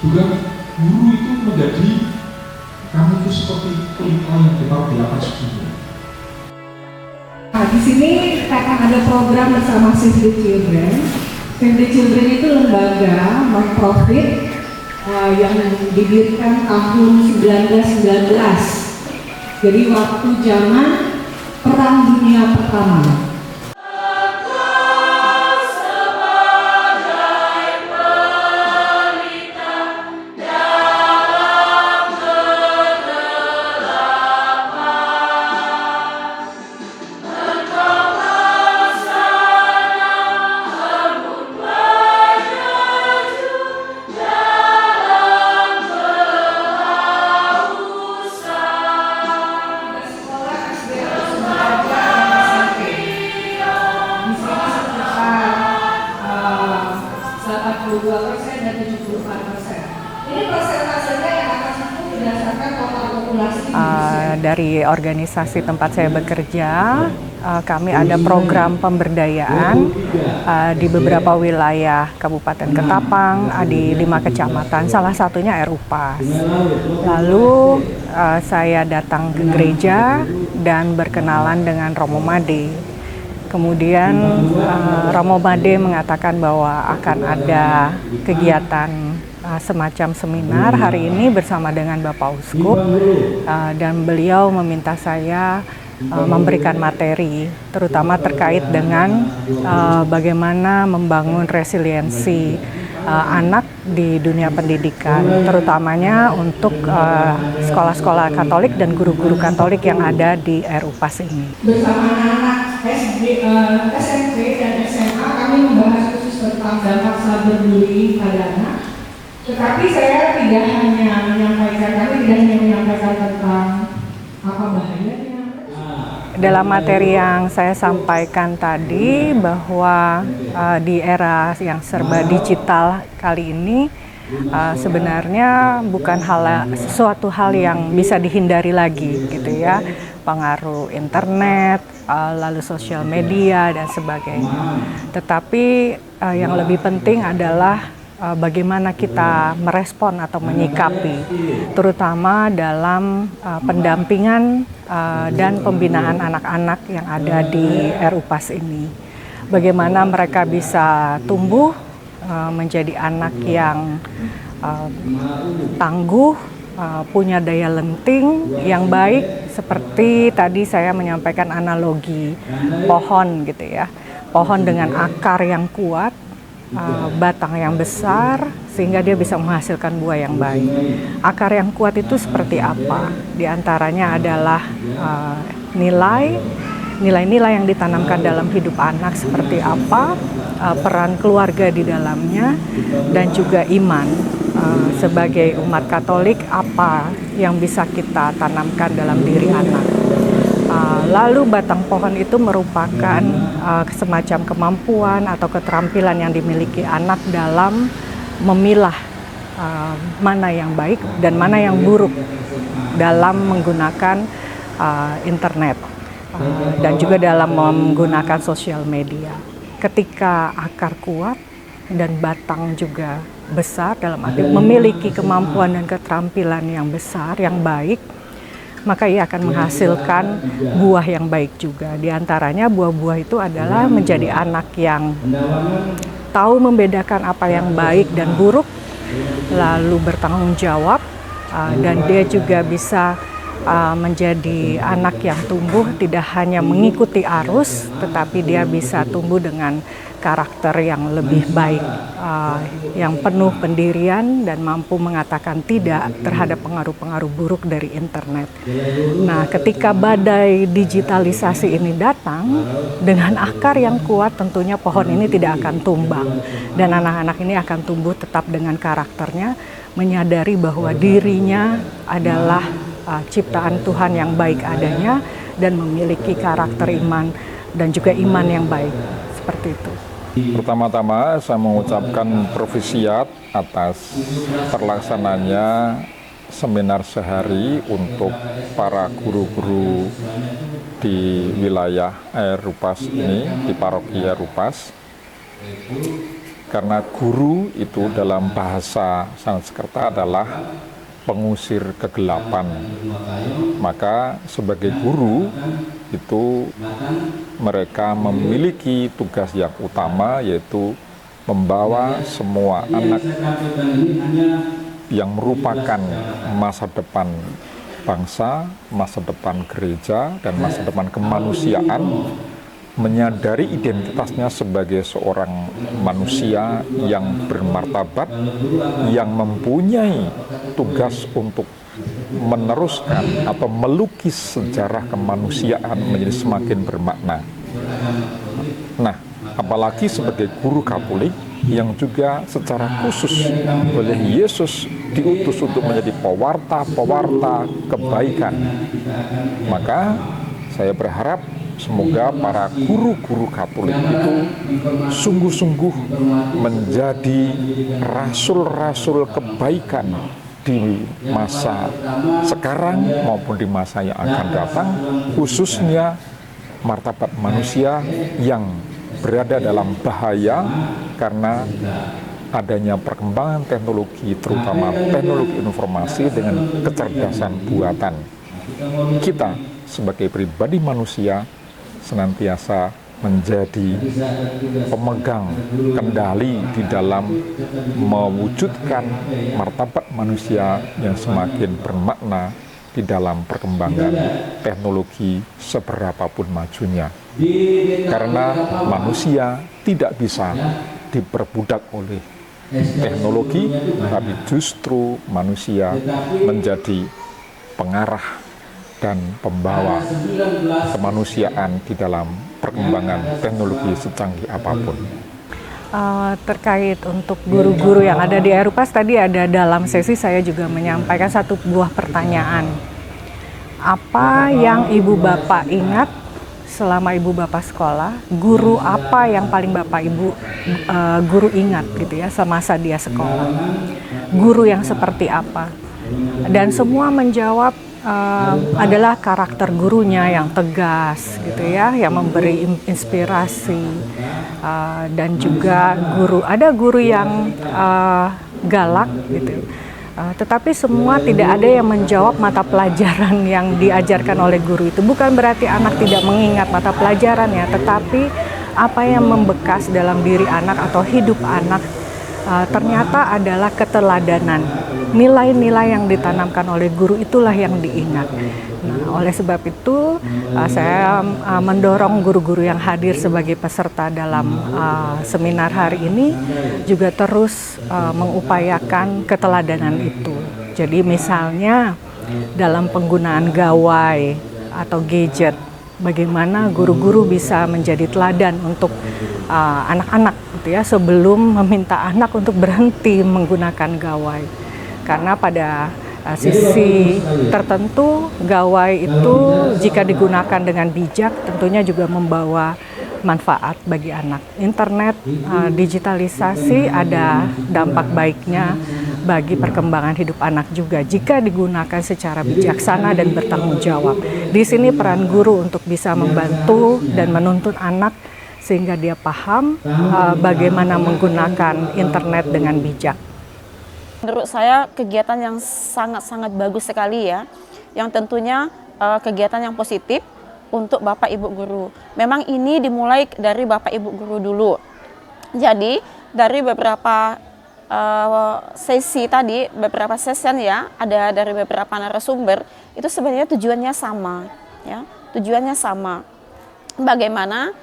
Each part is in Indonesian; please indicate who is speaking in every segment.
Speaker 1: Juga guru itu menjadi kamu itu seperti pelita yang ditaruh di atas bumi.
Speaker 2: Nah, di sini akan ada program bersama Save the Children. Save the Children itu lembaga non-profit yang didirikan tahun 1919. Jadi waktu zaman Perang Dunia Pertama. Dan 74%. Ini persentasenya yang akan satu berdasarkan total populasi.
Speaker 3: Dari organisasi tempat saya bekerja, kami ada program pemberdayaan di beberapa wilayah Kabupaten Ketapang, di 5 kecamatan, salah satunya RUPAS. Lalu saya datang ke gereja dan berkenalan dengan Romo Made. Kemudian Romo Made mengatakan bahwa akan ada kegiatan semacam seminar hari ini bersama dengan Bapak Uskup, dan beliau meminta saya memberikan materi terutama terkait dengan bagaimana membangun resiliensi anak di dunia pendidikan, terutamanya untuk sekolah-sekolah Katolik dan guru-guru Katolik yang ada di RUPAS ini.
Speaker 2: Bersama anak SD, SMP dan SMA kami membahas khusus tentang dampak cyberbullying pada anak. Tetapi saya tidak hanya menyampaikan tentang apa bahayanya.
Speaker 3: Dalam materi yang saya sampaikan tadi bahwa di era yang serba digital kali ini sebenarnya bukan sesuatu hal yang bisa dihindari lagi gitu ya, pengaruh internet, lalu sosial media dan sebagainya. Tetapi yang lebih penting adalah bagaimana kita merespon atau menyikapi, terutama dalam pendampingan dan pembinaan anak-anak yang ada di RUPAS ini. Bagaimana mereka bisa tumbuh menjadi anak yang tangguh, punya daya lenting yang baik, seperti tadi saya menyampaikan analogi pohon gitu ya, pohon dengan akar yang kuat, batang yang besar sehingga dia bisa menghasilkan buah yang baik. Akar yang kuat itu seperti apa? Di antaranya adalah nilai-nilai yang ditanamkan dalam hidup anak seperti apa, peran keluarga di dalamnya, dan juga iman. Sebagai umat Katolik, apa yang bisa kita tanamkan dalam diri anak. Lalu batang pohon itu merupakan semacam kemampuan atau keterampilan yang dimiliki anak dalam memilah mana yang baik dan mana yang buruk dalam menggunakan internet dan juga dalam menggunakan sosial media. Ketika akar kuat dan batang juga besar, dalam arti memiliki kemampuan dan keterampilan yang besar, yang baik, maka ia akan menghasilkan buah yang baik juga. Di antaranya buah-buah itu adalah menjadi anak yang tahu membedakan apa yang baik dan buruk, lalu bertanggung jawab, dan dia juga bisa menjadi anak yang tumbuh tidak hanya mengikuti arus, tetapi dia bisa tumbuh dengan karakter yang lebih baik, yang penuh pendirian dan mampu mengatakan tidak terhadap pengaruh-pengaruh buruk dari internet. Nah, ketika badai digitalisasi ini datang, dengan akar yang kuat tentunya pohon ini tidak akan tumbang. Dan anak-anak ini akan tumbuh tetap dengan karakternya, menyadari bahwa dirinya adalah ciptaan Tuhan yang baik adanya dan memiliki karakter iman dan juga iman yang baik. Seperti itu.
Speaker 4: Pertama-tama saya mengucapkan profisiat atas terlaksananya seminar sehari untuk para guru-guru di wilayah RUPAS ini, di paroki RUPAS. Karena guru itu dalam bahasa Sanskerta adalah pengusir kegelapan. Maka sebagai guru itu mereka memiliki tugas yang utama, yaitu membawa semua anak yang merupakan masa depan bangsa, masa depan gereja, dan masa depan kemanusiaan, menyadari identitasnya sebagai seorang manusia yang bermartabat, yang mempunyai tugas untuk meneruskan atau melukis sejarah kemanusiaan menjadi semakin bermakna. Nah, apalagi sebagai guru Katolik yang juga secara khusus oleh Yesus diutus untuk menjadi pewarta kebaikan. Maka saya berharap semoga para guru-guru Katolik itu sungguh-sungguh menjadi rasul-rasul kebaikan di masa sekarang maupun di masa yang akan datang, khususnya martabat manusia yang berada dalam bahaya karena adanya perkembangan teknologi, terutama teknologi informasi dengan kecerdasan buatan. Kita sebagai pribadi manusia senantiasa menjadi pemegang kendali di dalam mewujudkan martabat manusia yang semakin bermakna di dalam perkembangan teknologi seberapapun majunya. Karena manusia tidak bisa diperbudak oleh teknologi, tapi justru manusia menjadi pengarah dan pembawa kemanusiaan di dalam perkembangan teknologi secanggih apapun.
Speaker 3: Terkait untuk guru-guru yang ada di Aeropas, tadi ada dalam sesi saya juga menyampaikan satu buah pertanyaan. Apa yang Ibu Bapak ingat selama Ibu Bapak sekolah? Guru apa yang paling Bapak Ibu guru ingat gitu ya semasa dia sekolah? Guru yang seperti apa? Dan semua menjawab adalah karakter gurunya yang tegas gitu ya, yang memberi inspirasi, dan juga ada guru yang galak gitu. Tetapi semua tidak ada yang menjawab mata pelajaran yang diajarkan oleh guru itu. Bukan berarti anak tidak mengingat mata pelajarannya, tetapi apa yang membekas dalam diri anak atau hidup anak ternyata adalah keteladanan. Nilai-nilai yang ditanamkan oleh guru itulah yang diingat. Nah, oleh sebab itu saya mendorong guru-guru yang hadir sebagai peserta dalam seminar hari ini juga terus mengupayakan keteladanan itu. Jadi misalnya dalam penggunaan gawai atau gadget, bagaimana guru-guru bisa menjadi teladan untuk anak-anak gitu ya, sebelum meminta anak untuk berhenti menggunakan gawai. Karena pada sisi tertentu gawai itu jika digunakan dengan bijak tentunya juga membawa manfaat bagi anak. Internet, digitalisasi ada dampak baiknya bagi perkembangan hidup anak juga jika digunakan secara bijaksana dan bertanggung jawab. Di sini peran guru untuk bisa membantu dan menuntun anak sehingga dia paham bagaimana menggunakan internet dengan bijak.
Speaker 5: Menurut saya kegiatan yang sangat-sangat bagus sekali ya, yang tentunya kegiatan yang positif untuk Bapak Ibu Guru. Memang ini dimulai dari Bapak Ibu Guru dulu. Jadi dari beberapa sesi tadi, beberapa session ya, ada dari beberapa narasumber, itu sebenarnya tujuannya sama ya, tujuannya sama. Bagaimana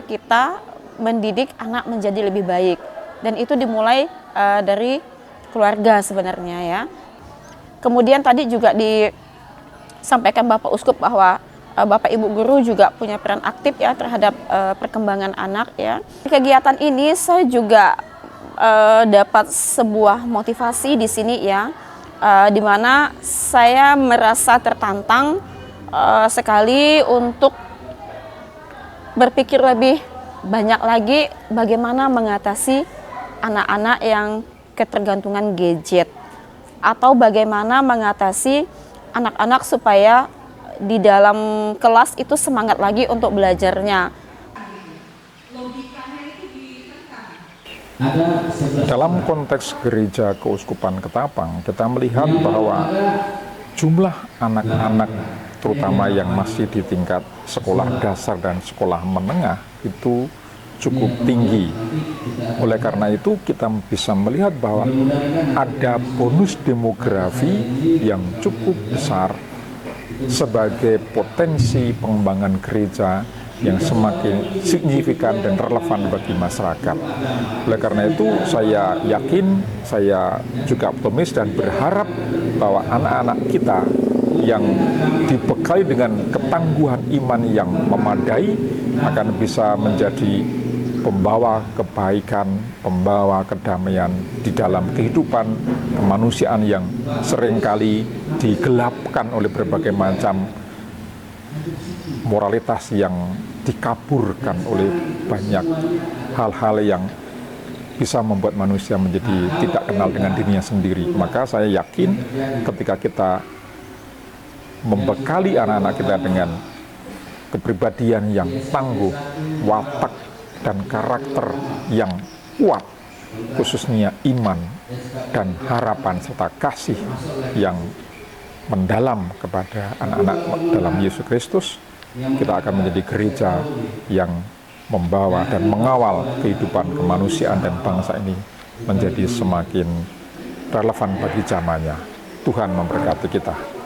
Speaker 5: kita mendidik anak menjadi lebih baik, dan itu dimulai dari keluarga sebenarnya ya. Kemudian tadi juga disampaikan Bapak Uskup bahwa Bapak Ibu Guru juga punya peran aktif ya terhadap perkembangan anak ya. Kegiatan ini saya juga dapat sebuah motivasi di sini ya, di mana saya merasa tertantang sekali untuk berpikir lebih banyak lagi bagaimana mengatasi anak-anak yang ketergantungan gadget, atau bagaimana mengatasi anak-anak supaya di dalam kelas itu semangat lagi untuk belajarnya.
Speaker 4: Dalam konteks gereja keuskupan Ketapang, kita melihat bahwa jumlah anak-anak terutama yang masih di tingkat sekolah dasar dan sekolah menengah itu cukup tinggi. Oleh karena itu kita bisa melihat bahwa ada bonus demografi yang cukup besar sebagai potensi pengembangan gereja yang semakin signifikan dan relevan bagi masyarakat. Oleh karena itu saya yakin, saya juga optimis dan berharap bahwa anak-anak kita yang dibekali dengan ketangguhan iman yang memadai akan bisa menjadi pembawa kebaikan, pembawa kedamaian di dalam kehidupan kemanusiaan yang seringkali digelapkan oleh berbagai macam moralitas yang dikaburkan oleh banyak hal-hal yang bisa membuat manusia menjadi tidak kenal dengan dirinya sendiri. Maka saya yakin ketika kita membekali anak-anak kita dengan kepribadian yang tangguh, watak dan karakter yang kuat, khususnya iman dan harapan serta kasih yang mendalam kepada anak-anak dalam Yesus Kristus, kita akan menjadi gereja yang membawa dan mengawal kehidupan kemanusiaan dan bangsa ini menjadi semakin relevan bagi zamannya. Tuhan memberkati kita.